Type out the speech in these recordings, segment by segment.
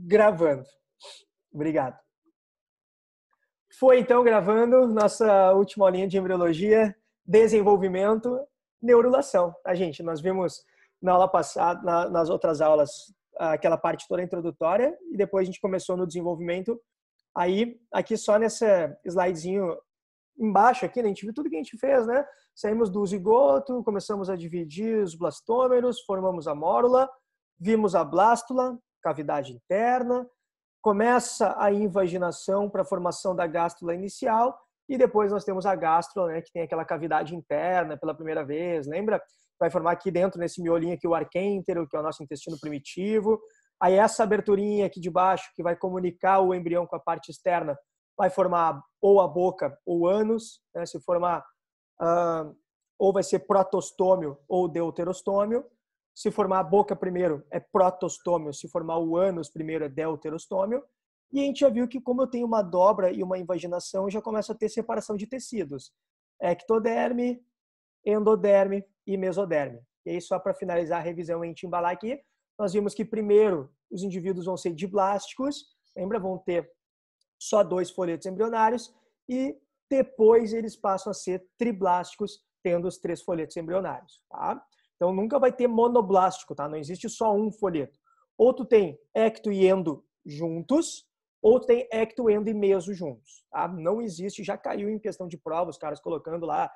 Gravando. Obrigado. Foi então gravando nossa última aulinha de embriologia, desenvolvimento, neurulação. A gente, nós vimos na aula passada, nas outras aulas, aquela parte toda introdutória e depois a gente começou no desenvolvimento. Aí, aqui só nesse slidezinho embaixo aqui, né, a gente viu tudo que a gente fez, né? Saímos do zigoto, começamos a dividir os blastômeros, formamos a mórula, vimos a blástula, cavidade interna, começa a invaginação para a formação da gástrula inicial e depois nós temos a gástrula, né, que tem aquela cavidade interna pela primeira vez, lembra? Vai formar aqui dentro, nesse miolinho aqui, o arquêntero, que é o nosso intestino primitivo. Aí essa aberturinha aqui de baixo, que vai comunicar o embrião com a parte externa, vai formar ou a boca ou o ânus, né? Se formar ou vai ser protostômio ou deuterostômio. Se formar a boca primeiro é protostômio, se formar o ânus primeiro é deuterostômio. E a gente já viu que como eu tenho uma dobra e uma invaginação, já começa a ter separação de tecidos. Ectoderme, endoderme e mesoderme. E aí, só para finalizar a revisão e a gente embalar aqui, nós vimos que primeiro os indivíduos vão ser diblásticos, lembra? Vão ter só 2 folhetos embrionários e depois eles passam a ser triblásticos, tendo os 3 folhetos embrionários, tá? Então, nunca vai ter monoblástico, tá? Não existe só um folheto. Ou tu tem ecto e endo juntos, ou tu tem ecto, endo e meso juntos, tá? Não existe, já caiu em questão de prova, os caras colocando lá,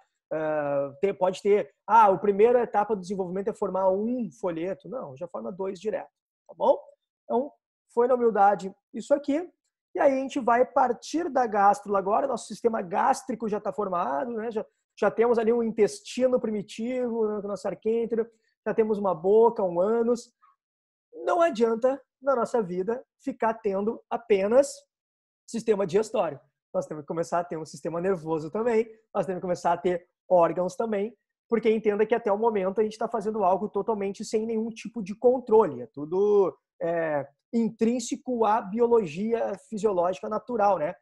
pode ter, a primeira etapa do desenvolvimento é formar um folheto. Não, já forma 2 direto, tá bom? Então, foi na humildade isso aqui. E aí a gente vai partir da gástrula agora, nosso sistema gástrico já está formado, né? Já temos ali um intestino primitivo, nosso arquêntero, já temos uma boca, um ânus. Não adianta, na nossa vida, ficar tendo apenas sistema digestório. Nós temos que começar a ter um sistema nervoso também, nós temos que começar a ter órgãos também, porque entenda que até o momento a gente está fazendo algo totalmente sem nenhum tipo de controle. É tudo intrínseco à biologia fisiológica natural, né?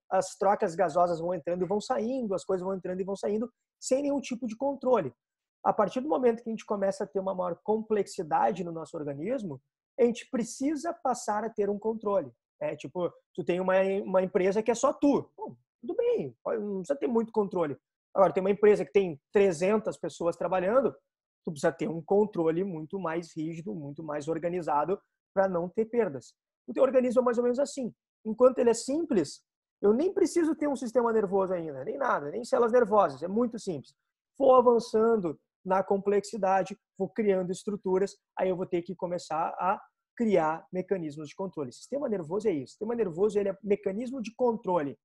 As trocas gasosas vão entrando e vão saindo, as coisas vão entrando e vão saindo sem nenhum tipo de controle. A partir do momento que a gente começa a ter uma maior complexidade no nosso organismo, a gente precisa passar a ter um controle. Tipo, tu tem uma empresa que é só tu. Bom, tudo bem, não precisa ter muito controle. Agora, tem uma empresa que tem 300 pessoas trabalhando, tu precisa ter um controle muito mais rígido, muito mais organizado para não ter perdas. O teu organismo é mais ou menos assim. Enquanto ele é simples, eu nem preciso ter um sistema nervoso ainda, nem nada, nem células nervosas, é muito simples. Vou avançando na complexidade, vou criando estruturas, aí eu vou ter que começar a criar mecanismos de controle. Sistema nervoso é isso. Sistema nervoso ele é mecanismo de controle.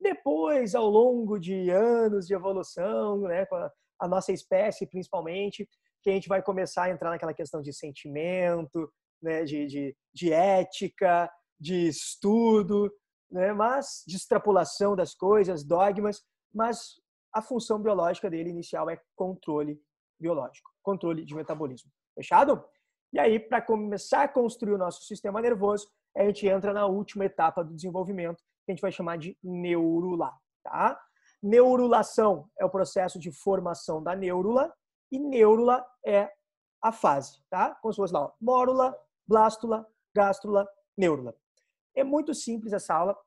Depois, ao longo de anos de evolução, né, com a nossa espécie principalmente, que a gente vai começar a entrar naquela questão de sentimento, né, de ética, de estudo, né, mas de extrapolação das coisas, dogmas, mas a função biológica dele inicial é controle biológico, controle de metabolismo. Fechado? E aí, para começar a construir o nosso sistema nervoso, a gente entra na última etapa do desenvolvimento, que a gente vai chamar de neurular, tá? Neurulação é o processo de formação da neurula e neurula é a fase, tá? Como se fosse lá, ó, mórula, blástula, gástrula, neurula. É muito simples essa aula.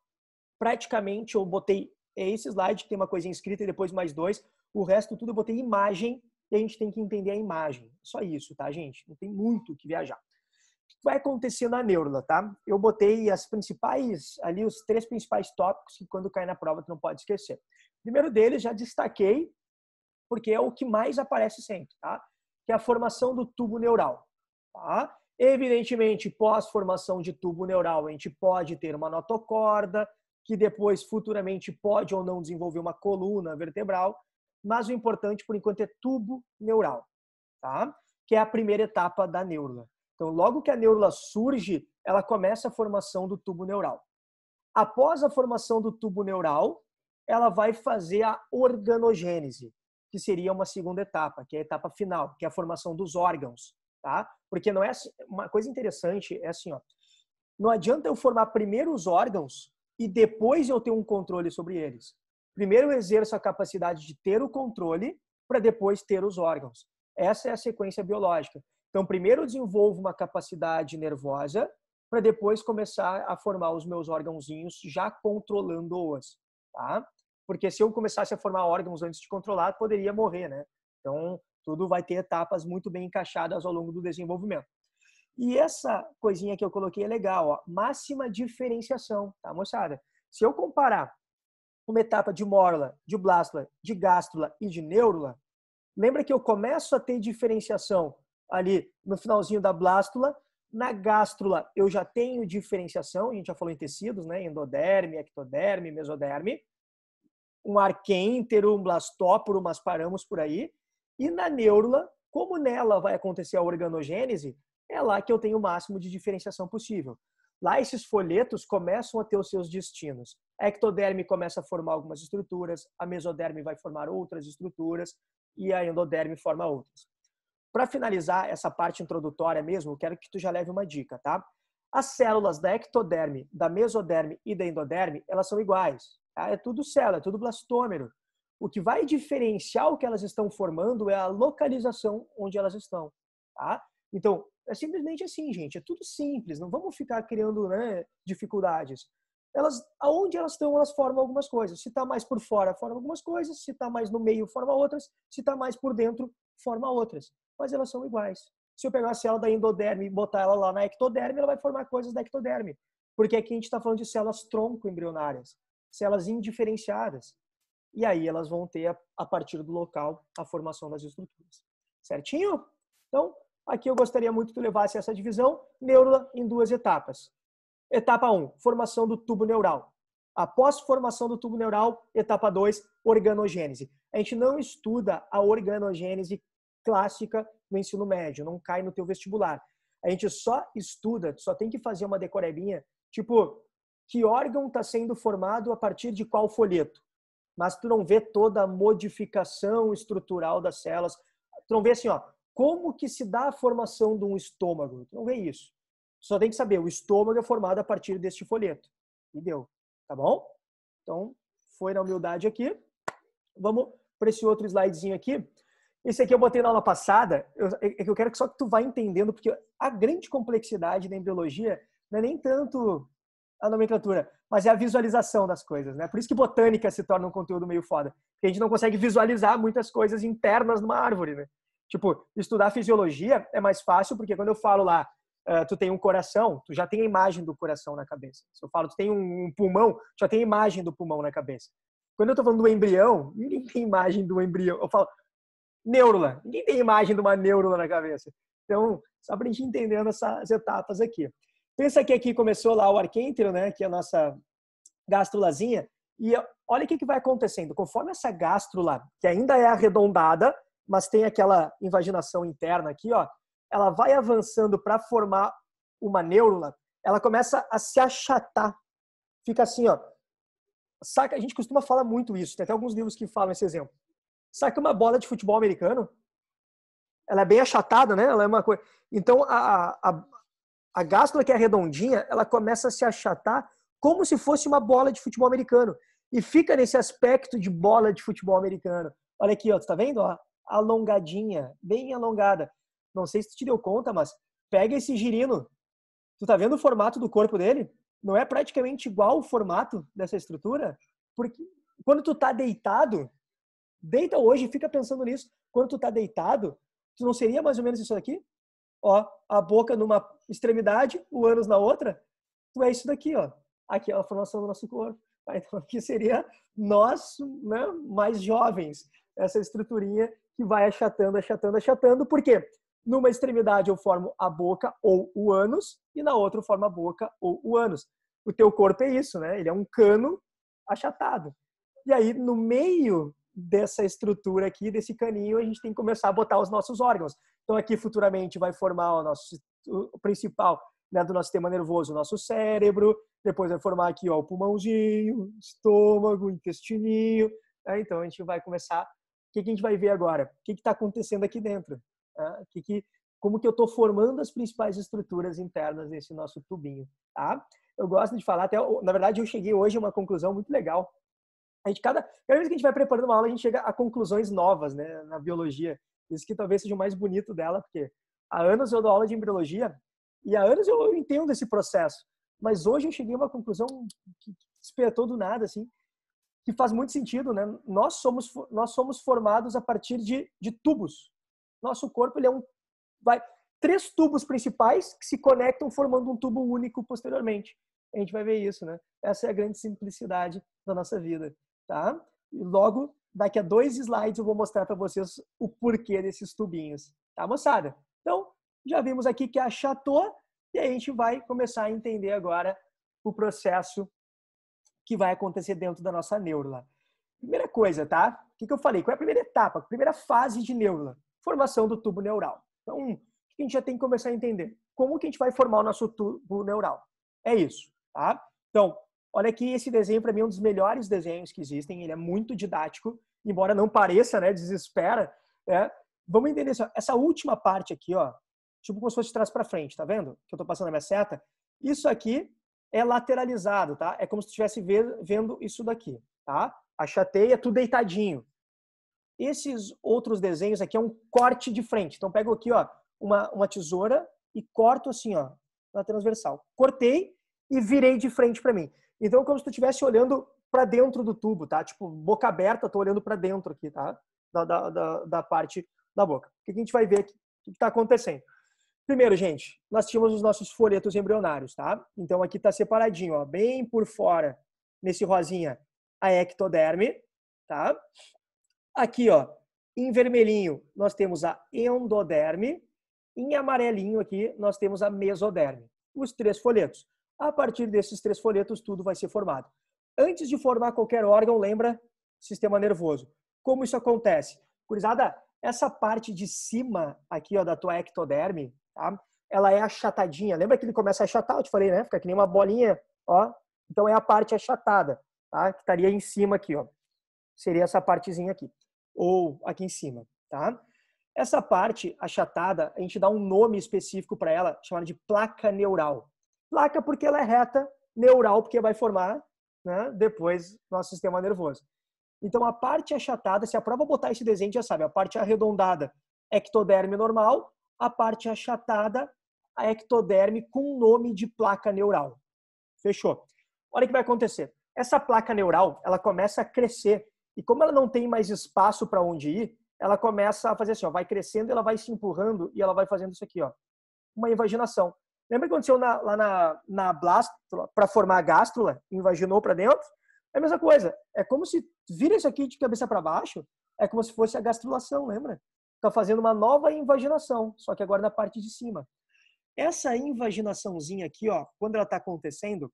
Praticamente eu botei esse slide que tem uma coisinha escrita e depois mais 2. O resto tudo eu botei imagem e a gente tem que entender a imagem. Só isso, tá, gente? Não tem muito o que viajar. O que vai acontecer na neurula, tá? Eu botei as principais, ali os 3 principais tópicos que quando cai na prova tu não pode esquecer. O primeiro deles já destaquei, porque é o que mais aparece sempre, tá? Que é a formação do tubo neural, tá? Evidentemente, pós-formação de tubo neural, a gente pode ter uma notocorda, que depois, futuramente, pode ou não desenvolver uma coluna vertebral, mas o importante, por enquanto, é tubo neural, tá? Que é a primeira etapa da neurula. Então, logo que a neurula surge, ela começa a formação do tubo neural. Após a formação do tubo neural, ela vai fazer a organogênese, que seria uma segunda etapa, que é a etapa final, que é a formação dos órgãos, tá? Porque não é uma coisa interessante, é assim, ó, não adianta eu formar primeiro os órgãos e depois eu ter um controle sobre eles. Primeiro eu exerço a capacidade de ter o controle para depois ter os órgãos. Essa é a sequência biológica. Então, primeiro eu desenvolvo uma capacidade nervosa para depois começar a formar os meus órgãozinhos já controlando-os, tá? Porque se eu começasse a formar órgãos antes de controlar, poderia morrer, né? Então, tudo vai ter etapas muito bem encaixadas ao longo do desenvolvimento. E essa coisinha que eu coloquei é legal, ó, máxima diferenciação, tá, moçada? Se eu comparar uma etapa de mórula, de blástula, de gástrula e de neurula, lembra que eu começo a ter diferenciação ali no finalzinho da blástula. Na gástrula eu já tenho diferenciação, a gente já falou em tecidos, né? Endoderme, ectoderme, mesoderme, um arquêntero, um blastóporo, umas paramos por aí. E na neurula, como nela vai acontecer a organogênese, é lá que eu tenho o máximo de diferenciação possível. Lá esses folhetos começam a ter os seus destinos. A ectoderme começa a formar algumas estruturas, a mesoderme vai formar outras estruturas e a endoderme forma outras. Para finalizar essa parte introdutória mesmo, eu quero que tu já leve uma dica, tá? As células da ectoderme, da mesoderme e da endoderme, elas são iguais. Tá? É tudo célula, é tudo blastômero. O que vai diferenciar o que elas estão formando é a localização onde elas estão. Tá? Então, é simplesmente assim, gente. É tudo simples. Não vamos ficar criando, né, dificuldades. Aonde elas estão, elas formam algumas coisas. Se está mais por fora, forma algumas coisas. Se está mais no meio, forma outras. Se está mais por dentro, forma outras. Mas elas são iguais. Se eu pegar a célula da endoderme e botar ela lá na ectoderme, ela vai formar coisas da ectoderme. Porque aqui a gente está falando de células tronco embrionárias, células indiferenciadas. E aí elas vão ter, a partir do local, a formação das estruturas. Certinho? Então, aqui eu gostaria muito que tu levasse essa divisão, neurula, em 2 etapas. Etapa 1, formação do tubo neural. Após formação do tubo neural, etapa 2, organogênese. A gente não estuda a organogênese clássica no ensino médio, não cai no teu vestibular. A gente só estuda, só tem que fazer uma decorebinha, tipo, que órgão está sendo formado a partir de qual folheto. Mas tu não vê toda a modificação estrutural das células. Tu não vê assim, ó, como que se dá a formação de um estômago. Tu não vê isso. Só tem que saber, o estômago é formado a partir deste folheto. E deu, tá bom? Então, foi na humildade aqui. Vamos para esse outro slidezinho aqui. Esse aqui eu botei na aula passada. Eu quero que só que tu vá entendendo, porque a grande complexidade da embriologia não é nem tanto a nomenclatura, mas é a visualização das coisas, né? Por isso que botânica se torna um conteúdo meio foda. Porque a gente não consegue visualizar muitas coisas internas numa árvore, né? Tipo, estudar fisiologia é mais fácil, porque quando eu falo lá, tu tem um coração, tu já tem a imagem do coração na cabeça. Se eu falo, tu tem um pulmão, tu já tem a imagem do pulmão na cabeça. Quando eu tô falando do embrião, ninguém tem imagem do embrião. Eu falo, neurula, ninguém tem imagem de uma neurula na cabeça. Então, só pra gente entendendo essas etapas aqui. Pensa que aqui começou lá o arquêntero, né, que é a nossa gástrulazinha, e olha o que vai acontecendo. Conforme essa gástrula, que ainda é arredondada, mas tem aquela invaginação interna aqui, ó, ela vai avançando para formar uma neurula, ela começa a se achatar. Fica assim, ó. Saca? A gente costuma falar muito isso, tem até alguns livros que falam esse exemplo. Saca uma bola de futebol americano? Ela é bem achatada, né? Ela é uma coisa. Então, a gástrula, que é redondinha, ela começa a se achatar como se fosse uma bola de futebol americano. E fica nesse aspecto de bola de futebol americano. Olha aqui, ó, tu tá vendo? Ó, alongadinha, bem alongada. Não sei se tu te deu conta, mas pega esse girino. Tu tá vendo o formato do corpo dele? Não é praticamente igual o formato dessa estrutura? Porque quando tu tá deitado, deita hoje e fica pensando nisso. Quando tu tá deitado, tu não seria mais ou menos isso daqui? Ó, a boca numa extremidade, o ânus na outra. Tu é isso daqui, ó. Aqui é a formação do nosso corpo. Então aqui seria nós, né, mais jovens. Essa estruturinha que vai achatando, achatando, achatando. Por quê? Numa extremidade eu formo a boca ou o ânus e na outra eu formo a boca ou o ânus. O teu corpo é isso, né? Ele é um cano achatado. E aí, no meio dessa estrutura aqui, desse caninho, a gente tem que começar a botar os nossos órgãos. Então, aqui futuramente vai formar o principal, né, do nosso sistema nervoso, o nosso cérebro. Depois vai formar aqui, ó, o pulmãozinho, estômago, intestininho. Né? Então, a gente vai começar. O que a gente vai ver agora? O que está acontecendo aqui dentro? Né? Como que eu estou formando as principais estruturas internas desse nosso tubinho? Tá? Eu gosto de falar, na verdade, eu cheguei hoje a uma conclusão muito legal. Cada vez que a gente vai preparando uma aula, a gente chega a conclusões novas, né, na biologia. Isso que talvez seja o mais bonito dela, porque há anos eu dou aula de embriologia E há anos eu entendo esse processo. Mas hoje eu cheguei a uma conclusão que despertou do nada, assim, que faz muito sentido, né? Nós somos formados a partir de tubos. Nosso corpo, ele é três tubos principais que se conectam formando um tubo único posteriormente. A gente vai ver isso, né? Essa é a grande simplicidade da nossa vida, tá? E logo, daqui a 2 slides, eu vou mostrar para vocês o porquê desses tubinhos, tá, moçada? Então, já vimos aqui que achatou e a gente vai começar a entender agora o processo que vai acontecer dentro da nossa neurula. Primeira coisa, tá? O que eu falei? Qual é a primeira etapa? A primeira fase de neurula? Formação do tubo neural. Então, o que a gente já tem que começar a entender? Como que a gente vai formar o nosso tubo neural? É isso, tá? Então, olha aqui, esse desenho para mim é um dos melhores desenhos que existem. Ele é muito didático, embora não pareça, né? Desespera. Vamos entender isso. Essa última parte aqui, ó, tipo como se fosse de trás para frente, tá vendo? Que eu tô passando a minha seta. Isso aqui é lateralizado, tá? É como se tu estivesse vendo isso daqui, tá? Achatei, é tudo deitadinho. Esses outros desenhos aqui é um corte de frente. Então, pego aqui, ó, uma tesoura e corto assim, ó, na transversal. Cortei e virei de frente para mim. Então, como se tu estivesse olhando para dentro do tubo, tá? Tipo, boca aberta, tô olhando para dentro aqui, tá? Da parte da boca. O que a gente vai ver aqui? O que está acontecendo? Primeiro, gente, nós tínhamos os nossos folhetos embrionários, tá? Então, aqui está separadinho, ó, bem por fora, nesse rosinha, a ectoderme, tá? Aqui, ó, em vermelhinho, nós temos a endoderme. Em amarelinho aqui, nós temos a mesoderme. Os 3 folhetos. A partir desses 3 folhetos, tudo vai ser formado. Antes de formar qualquer órgão, lembra? Sistema nervoso. Como isso acontece? Gurizada, essa parte de cima aqui, ó, da tua ectoderme, tá? Ela é achatadinha. Lembra que ele começa a achatar? Eu te falei, né? Fica que nem uma bolinha, ó. Então é a parte achatada, tá? Que estaria em cima aqui, ó. Seria essa partezinha aqui. Ou aqui em cima, tá? Essa parte achatada, a gente dá um nome específico para ela, chamada de placa neural. Placa porque ela é reta, neural porque vai formar, né, depois nosso sistema nervoso. Então, a parte achatada, se a prova botar esse desenho, já sabe, a parte arredondada, ectoderme normal, a parte achatada, a ectoderme com nome de placa neural. Fechou? Olha o que vai acontecer. Essa placa neural, ela começa a crescer e como ela não tem mais espaço para onde ir, ela começa a fazer assim, ó, vai crescendo, ela vai se empurrando e ela vai fazendo isso aqui, ó, uma invaginação. Lembra que aconteceu lá na blástula para formar a gástrula, invaginou para dentro? É a mesma coisa. É como se vira isso aqui de cabeça para baixo, é como se fosse a gastrulação, lembra? Está fazendo uma nova invaginação, só que agora na parte de cima. Essa invaginaçãozinha aqui, ó, quando ela está acontecendo,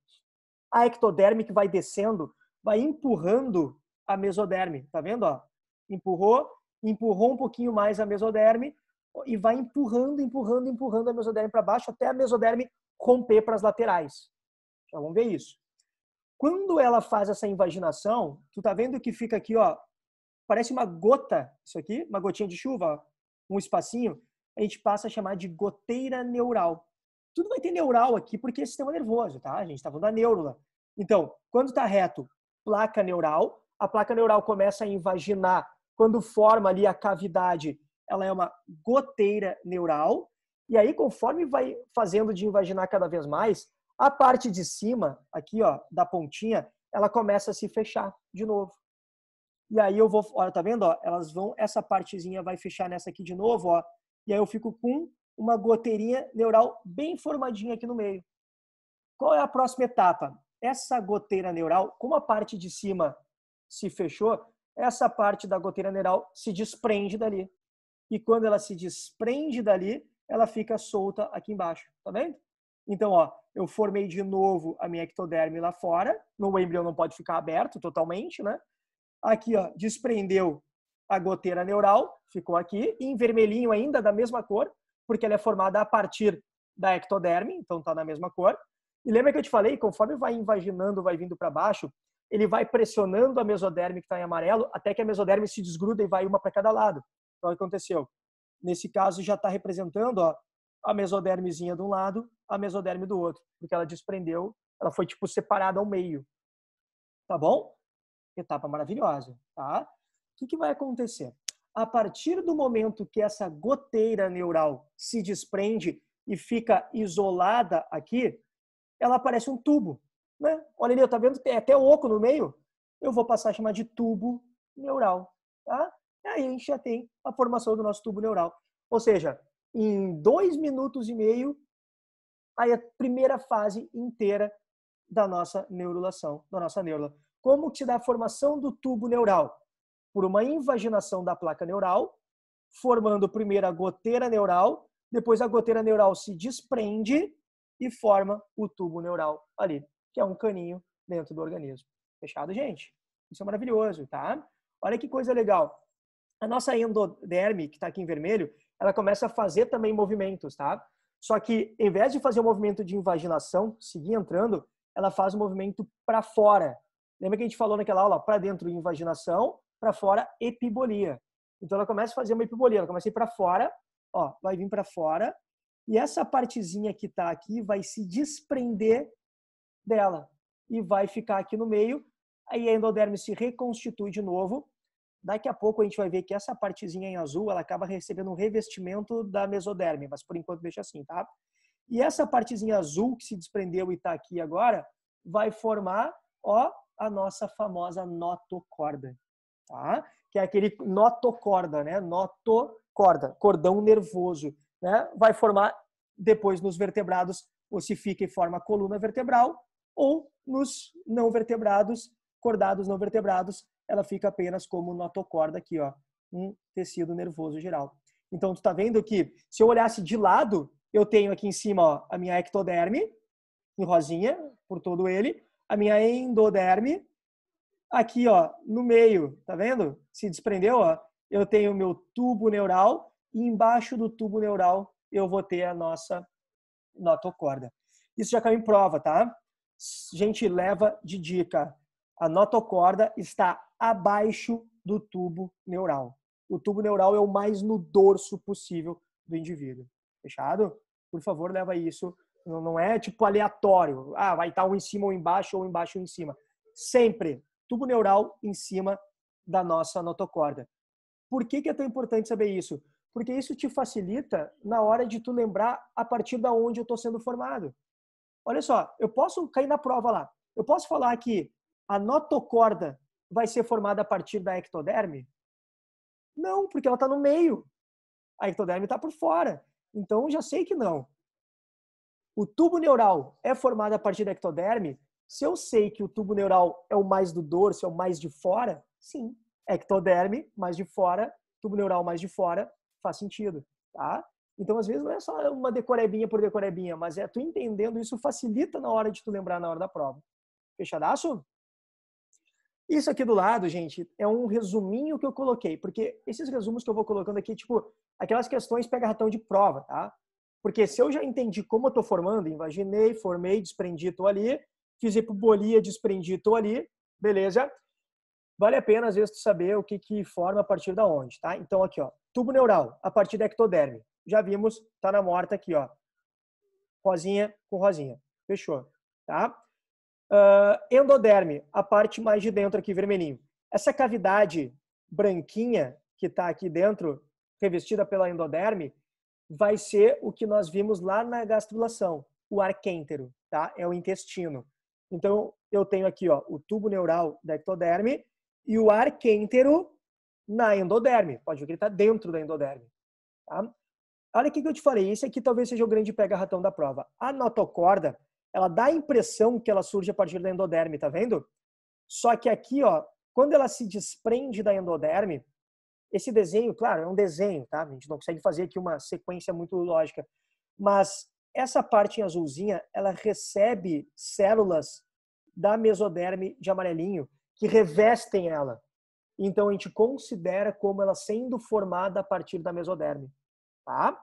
a ectoderme que vai descendo, vai empurrando a mesoderme, tá vendo? Ó? Empurrou um pouquinho mais a mesoderme e vai empurrando a mesoderme para baixo até a mesoderme romper para as laterais. Já vamos ver isso. Quando ela faz essa invaginação, tu tá vendo que fica aqui, ó, parece uma gota, isso aqui, uma gotinha de chuva, ó, um espacinho, a gente passa a chamar de goteira neural. Tudo vai ter neural aqui porque é sistema nervoso, tá? A gente tá falando da neurula. Então, quando tá reto, placa neural, a placa neural começa a invaginar, quando forma ali a cavidade, ela é uma goteira neural, e aí conforme vai fazendo de invaginar cada vez mais, a parte de cima, aqui ó, da pontinha, ela começa a se fechar de novo. E aí eu vou, olha, tá vendo, ó? Elas vão, essa partezinha vai fechar nessa aqui de novo, ó. E aí eu fico com uma goteirinha neural bem formadinha aqui no meio. Qual é a próxima etapa? Essa goteira neural, como a parte de cima se fechou, essa parte da goteira neural se desprende dali. E quando ela se desprende dali, ela fica solta aqui embaixo, tá vendo? Então, ó, eu formei de novo a minha ectoderme lá fora, no embrião não pode ficar aberto totalmente, né? Aqui, ó, desprendeu a goteira neural, ficou aqui, em vermelhinho ainda, da mesma cor, porque ela é formada a partir da ectoderme, então tá na mesma cor. E lembra que eu te falei, conforme vai invaginando, vai vindo para baixo, ele vai pressionando a mesoderme que está em amarelo, até que a mesoderme se desgruda e vai uma para cada lado. Então, o que aconteceu? Nesse caso, já está representando, ó, a mesodermezinha de um lado, a mesoderme do outro, porque ela desprendeu, ela foi tipo separada ao meio. Tá bom? Etapa maravilhosa, tá? O que vai acontecer? A partir do momento que essa goteira neural se desprende e fica isolada aqui, ela parece um tubo, né? Olha ali, tá vendo? Tem até oco no meio. Eu vou passar a chamar de tubo neural, tá? E aí a gente já tem a formação do nosso tubo neural. Ou seja, em 2 minutos e meio, aí a primeira fase inteira da nossa neurulação, da nossa neurula. Como que se dá a formação do tubo neural? Por uma invaginação da placa neural, formando primeiro a goteira neural, depois a goteira neural se desprende e forma o tubo neural ali, que é um caninho dentro do organismo. Fechado, gente? Isso é maravilhoso, tá? Olha que coisa legal. A nossa endoderme, que está aqui em vermelho, ela começa a fazer também movimentos, tá? Só que, em vez de fazer o movimento de invaginação, seguir entrando, ela faz o movimento para fora. Lembra que a gente falou naquela aula? Para dentro, invaginação, para fora, epibolia. Então, ela começa a fazer uma epibolia, ela começa a ir para fora, ó, vai vir para fora, e essa partezinha que está aqui vai se desprender dela e vai ficar aqui no meio. Aí a endoderme se reconstitui de novo. Daqui a pouco a gente vai ver que essa partezinha em azul, ela acaba recebendo um revestimento da mesoderme, mas por enquanto deixa assim, tá? E essa partezinha azul que se desprendeu e está aqui agora, vai formar, ó, a nossa famosa notocorda, tá? Que é aquele notocorda, né? Notocorda, cordão nervoso, né? Vai formar depois nos vertebrados, ossifica e forma a coluna vertebral, ou nos não vertebrados, cordados não vertebrados, ela fica apenas como notocorda aqui, ó, um tecido nervoso geral. Então, tu tá vendo que se eu olhasse de lado, eu tenho aqui em cima, ó, a minha ectoderme, em rosinha, por todo ele, a minha endoderme, aqui, ó, no meio, tá vendo? Se desprendeu, ó, eu tenho o meu tubo neural e embaixo do tubo neural eu vou ter a nossa notocorda. Isso já caiu em prova, tá? A gente leva de dica. A notocorda está abaixo do tubo neural. O tubo neural é o mais no dorso possível do indivíduo. Fechado? Por favor, leva isso. Não é tipo aleatório. Ah, vai estar um em cima ou embaixo, ou embaixo ou em cima. Sempre tubo neural em cima da nossa notocorda. Por que é tão importante saber isso? Porque isso te facilita na hora de tu lembrar a partir da onde eu estou sendo formado. Olha só, eu posso cair na prova lá. Eu posso falar que a notocorda vai ser formada a partir da ectoderme? Não, porque ela está no meio. A ectoderme está por fora. Então, eu já sei que não. O tubo neural é formado a partir da ectoderme? Se eu sei que o tubo neural é o mais do dorso, é o mais de fora, sim. Ectoderme, mais de fora, tubo neural mais de fora, faz sentido, tá? Então, às vezes, não é só uma decorebinha por decorebinha, mas é tu entendendo, isso facilita na hora de tu lembrar na hora da prova. Fechadaço? Isso aqui do lado, gente, é um resuminho que eu coloquei, porque esses resumos que eu vou colocando aqui, tipo, aquelas questões pega-ratão de prova, tá? Porque se eu já entendi como eu tô formando, imaginei, formei, desprendi, tô ali, fiz epibolia, desprendi, tô ali, beleza? Vale a pena, às vezes, tu saber o que forma a partir da onde, tá? Então, aqui, ó, tubo neural, a partir da ectoderme. Já vimos, tá na morta aqui, ó. Rosinha com rosinha. Fechou, tá? Endoderme, a parte mais de dentro aqui, vermelhinho. Essa cavidade branquinha que está aqui dentro, revestida pela endoderme, vai ser o que nós vimos lá na gastrulação, o arquêntero, tá? É o intestino. Então, eu tenho aqui, ó, o tubo neural da ectoderme e o arquêntero na endoderme. Pode ver que ele está dentro da endoderme, tá? Olha o que eu te falei, esse aqui talvez seja o grande pega-ratão da prova. A notocorda, ela dá a impressão que ela surge a partir da endoderme, tá vendo? Só que aqui, ó, quando ela se desprende da endoderme, esse desenho, claro, é um desenho, tá? A gente não consegue fazer aqui uma sequência muito lógica, mas essa parte em azulzinha, ela recebe células da mesoderme de amarelinho que revestem ela. Então a gente considera como ela sendo formada a partir da mesoderme, tá?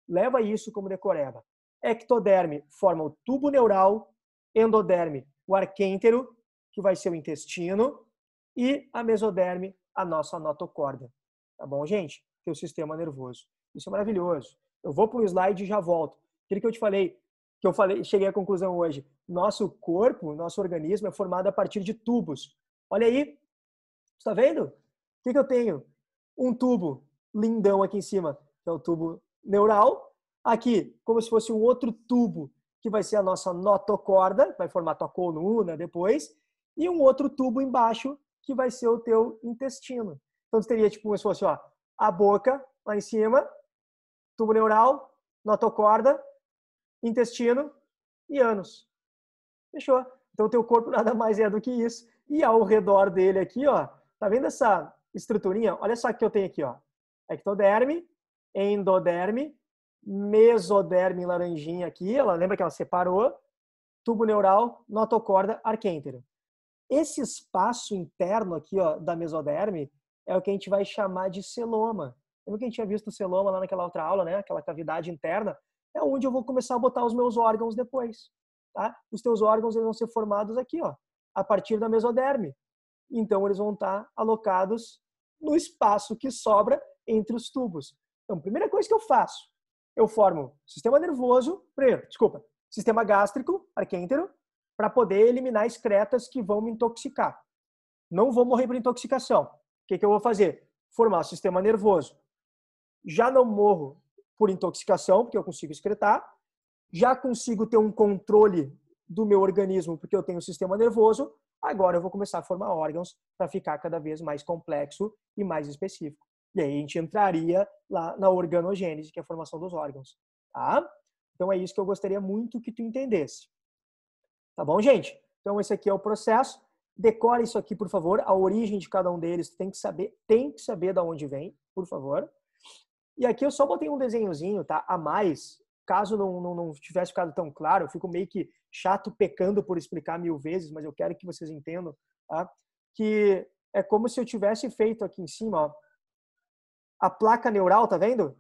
Leva isso como decoreba. Ectoderme forma o tubo neural, endoderme o arquêntero, que vai ser o intestino, e a mesoderme, a nossa notocorda. Tá bom, gente? Que é o sistema nervoso. Isso é maravilhoso. Eu vou para um slide e já volto. Aquilo que eu te falei, cheguei à conclusão hoje. Nosso corpo, nosso organismo é formado a partir de tubos. Olha aí. Está vendo? O que eu tenho? Um tubo lindão aqui em cima, que é o tubo neural. Aqui, como se fosse um outro tubo, que vai ser a nossa notocorda, vai formar tua coluna depois, e um outro tubo embaixo, que vai ser o teu intestino. Então, você teria, tipo, como se fosse, ó, a boca lá em cima, tubo neural, notocorda, intestino e ânus. Fechou. Então, o teu corpo nada mais é do que isso. E ao redor dele aqui, ó, tá vendo essa estruturinha? Olha só o que eu tenho aqui, ó. Ectoderme, endoderme, mesoderme em laranjinha aqui, ela lembra que ela separou, tubo neural, notocorda, arquêntero. Esse espaço interno aqui, ó, da mesoderme é o que a gente vai chamar de celoma. Lembra que a gente tinha visto o celoma lá naquela outra aula, né? Aquela cavidade interna. É onde eu vou começar a botar os meus órgãos depois, tá? Os teus órgãos eles vão ser formados aqui, ó, a partir da mesoderme. Então, eles vão estar alocados no espaço que sobra entre os tubos. Então, primeira coisa que eu faço, eu formo sistema nervoso, sistema gástrico, arquêntero, para poder eliminar excretas que vão me intoxicar. Não vou morrer por intoxicação. O que eu vou fazer? Formar sistema nervoso. Já não morro por intoxicação, porque eu consigo excretar. Já consigo ter um controle do meu organismo, porque eu tenho um sistema nervoso. Agora eu vou começar a formar órgãos para ficar cada vez mais complexo e mais específico. E aí a gente entraria lá na organogênese, que é a formação dos órgãos. Tá? Então é isso que eu gostaria muito que tu entendesse. Tá bom, gente? Então esse aqui é o processo. Decora isso aqui, por favor. A origem de cada um deles tem que saber de onde vem, por favor. E aqui eu só botei um desenhozinho, tá? A mais, caso não tivesse ficado tão claro, eu fico meio que chato pecando por explicar 1000 vezes, mas eu quero que vocês entendam, tá? Que é como se eu tivesse feito aqui em cima, ó, a placa neural, tá vendo?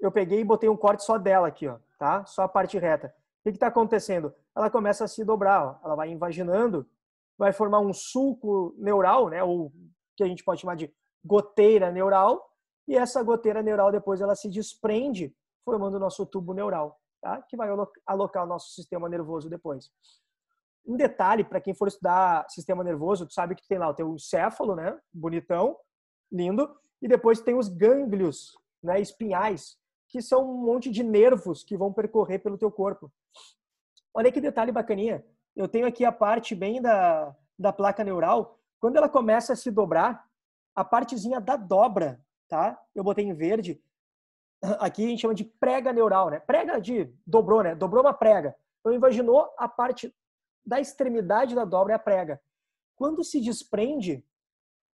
Eu peguei e botei um corte só dela aqui, ó, tá? Só a parte reta. O que está acontecendo? Ela começa a se dobrar, ó. Ela vai invaginando, vai formar um sulco neural, né? Ou que a gente pode chamar de goteira neural, e essa goteira neural depois ela se desprende, formando o nosso tubo neural, tá? Que vai alocar o nosso sistema nervoso depois. Um detalhe, para quem for estudar sistema nervoso, tu sabe que tem lá o teu encéfalo, né? Bonitão, lindo, e depois tem os gânglios, né? Espinhais, que são um monte de nervos que vão percorrer pelo teu corpo. Olha que detalhe bacaninha. Eu tenho aqui a parte bem da placa neural. Quando ela começa a se dobrar, a partezinha da dobra, tá? Eu botei em verde. Aqui a gente chama de prega neural, né? Prega de dobrou, né? Dobrou uma prega. Então imaginou a parte da extremidade da dobra é a prega. Quando se desprende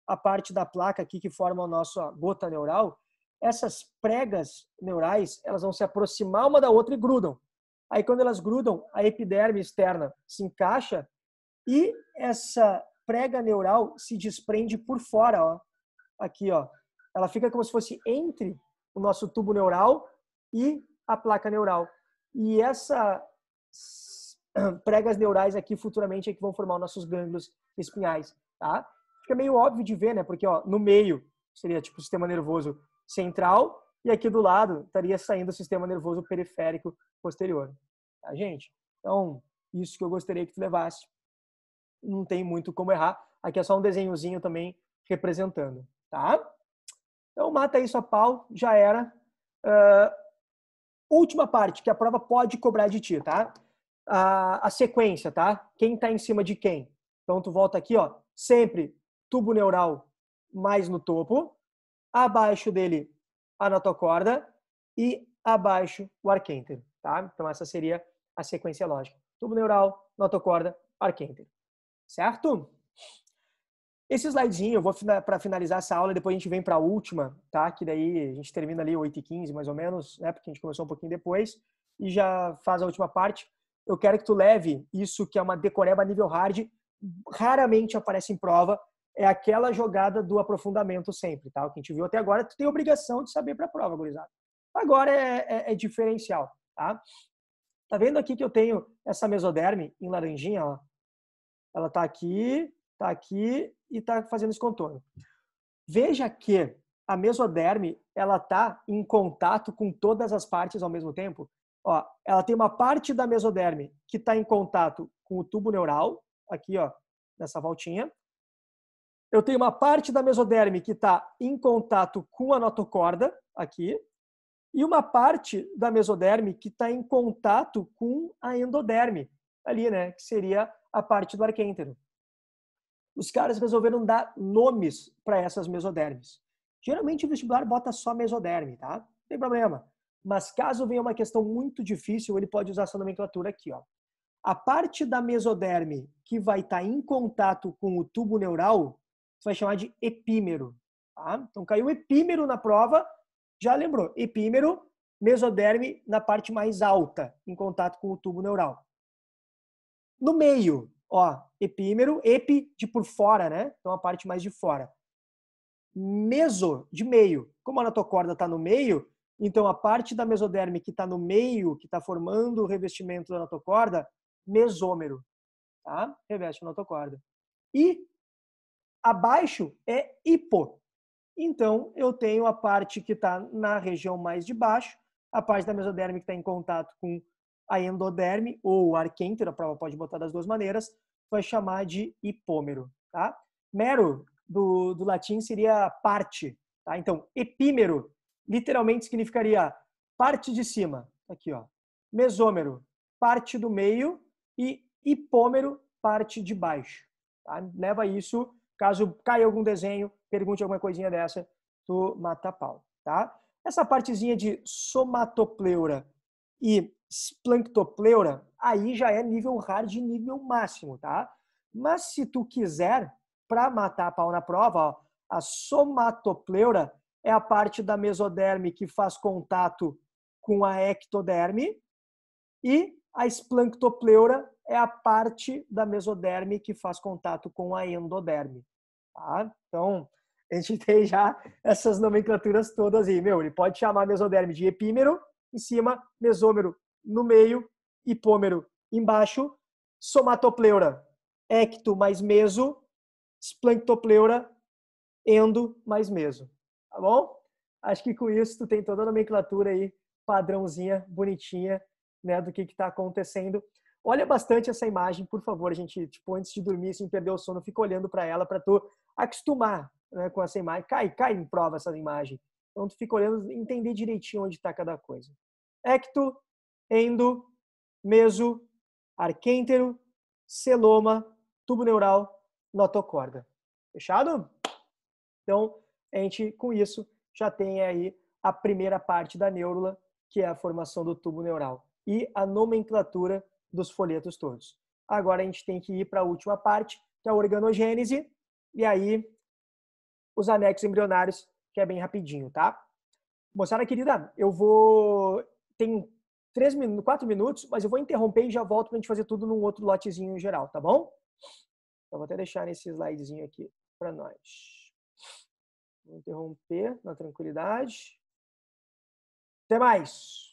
a parte da placa aqui que forma a nossa gota neural, essas pregas neurais, elas vão se aproximar uma da outra e grudam. Aí quando elas grudam, a epiderme externa se encaixa e essa prega neural se desprende por fora, ó. Aqui, ó. Ela fica como se fosse entre o nosso tubo neural e a placa neural. E essas pregas neurais aqui futuramente é que vão formar os nossos gânglios espinhais, tá? Fica meio óbvio de ver, né? Porque, ó, no meio seria tipo o sistema nervoso central e aqui do lado estaria saindo o sistema nervoso periférico posterior, tá, gente? Então, isso que eu gostaria que tu levasse. Não tem muito como errar. Aqui é só um desenhozinho também representando, tá? Então, mata isso a pau, já era. Última parte, que a prova pode cobrar de ti, tá? A sequência, tá? Quem tá em cima de quem? Então, tu volta aqui, ó, sempre tubo neural mais no topo, abaixo dele a notocorda e abaixo o arquêntero, tá? Então, essa seria a sequência lógica. Tubo neural, notocorda, arquêntero. Certo? Esse slidezinho, eu vou para finalizar essa aula, depois a gente vem para a última, tá? Que daí a gente termina ali 8h15, mais ou menos, né? Porque a gente começou um pouquinho depois e já faz a última parte. Eu quero que tu leve isso que é uma decoreba nível hard, raramente aparece em prova, é aquela jogada do aprofundamento sempre, tá? O que a gente viu até agora, tu tem obrigação de saber para a prova, gurizada. Agora é diferencial, tá? Tá vendo aqui que eu tenho essa mesoderme em laranjinha, ó? Ela tá aqui e tá fazendo esse contorno. Veja que a mesoderme, ela tá em contato com todas as partes ao mesmo tempo. Ó, ela tem uma parte da mesoderme que está em contato com o tubo neural, aqui, ó, nessa voltinha. Eu tenho uma parte da mesoderme que está em contato com a notocorda, aqui. e uma parte da mesoderme que está em contato com a endoderme, ali, né, que seria a parte do arquêntero. Os caras resolveram dar nomes para essas mesodermes. Geralmente o vestibular bota só mesoderme, tá? Não tem problema. Mas caso venha uma questão muito difícil, ele pode usar essa nomenclatura aqui, ó. A parte da mesoderme que vai estar em contato com o tubo neural, você vai chamar de epímero. Tá? Então caiu epímero na prova, já lembrou. Epímero, mesoderme na parte mais alta, em contato com o tubo neural. No meio, ó, epímero, epi de por fora, né? Então a parte mais de fora. Meso, de meio. Como a notocorda está no meio, então a parte da mesoderme que está no meio, que está formando o revestimento da notocorda, mesômero, tá? Reveste a notocorda. E abaixo é hipo. Então, eu tenho a parte que está na região mais de baixo, a parte da mesoderme que está em contato com a endoderme, ou o arquêntero, a prova pode botar das duas maneiras, vai chamar de hipômero, tá? Mero, do latim, seria parte, tá? Então, epímero, literalmente significaria parte de cima, aqui, ó. Mesômero, parte do meio, e hipômero, parte de baixo, tá? Leva isso, caso caia algum desenho, pergunte alguma coisinha dessa, tu mata a pau, tá? Essa partezinha de somatopleura e splanctopleura, aí já é nível hard, nível máximo, tá? Mas se tu quiser, para matar a pau na prova, ó, a somatopleura é a parte da mesoderme que faz contato com a ectoderme e a splanctopleura é a parte da mesoderme que faz contato com a endoderme. Tá? Então, a gente tem já essas nomenclaturas todas aí. Meu, ele pode chamar mesoderme de epímero, em cima, mesômero no meio, hipômero embaixo, somatopleura, ecto mais meso, splanctopleura, endo mais meso. Tá bom? Acho que com isso tu tem toda a nomenclatura aí, padrãozinha, bonitinha, né, do que está acontecendo. Olha bastante essa imagem, por favor, a gente, tipo, antes de dormir, sem perder o sono, fica olhando para ela para tu acostumar, né, com essa imagem. Cai em prova essa imagem. Então tu fica olhando, entender direitinho onde está cada coisa. Ecto, endo, meso, arquêntero, celoma, tubo neural, notocorda. Fechado? Então, a gente, com isso, já tem aí a primeira parte da neurula, que é a formação do tubo neural, e a nomenclatura dos folhetos todos. Agora a gente tem que ir para a última parte, que é a organogênese, e aí os anexos embrionários, que é bem rapidinho, tá? Moçada querida, eu vou... Tem 4 minutos, mas eu vou interromper e já volto para a gente fazer tudo num outro lotezinho em geral, tá bom? Então, vou até deixar nesse slidezinho aqui para nós. Vou interromper na tranquilidade. Até mais!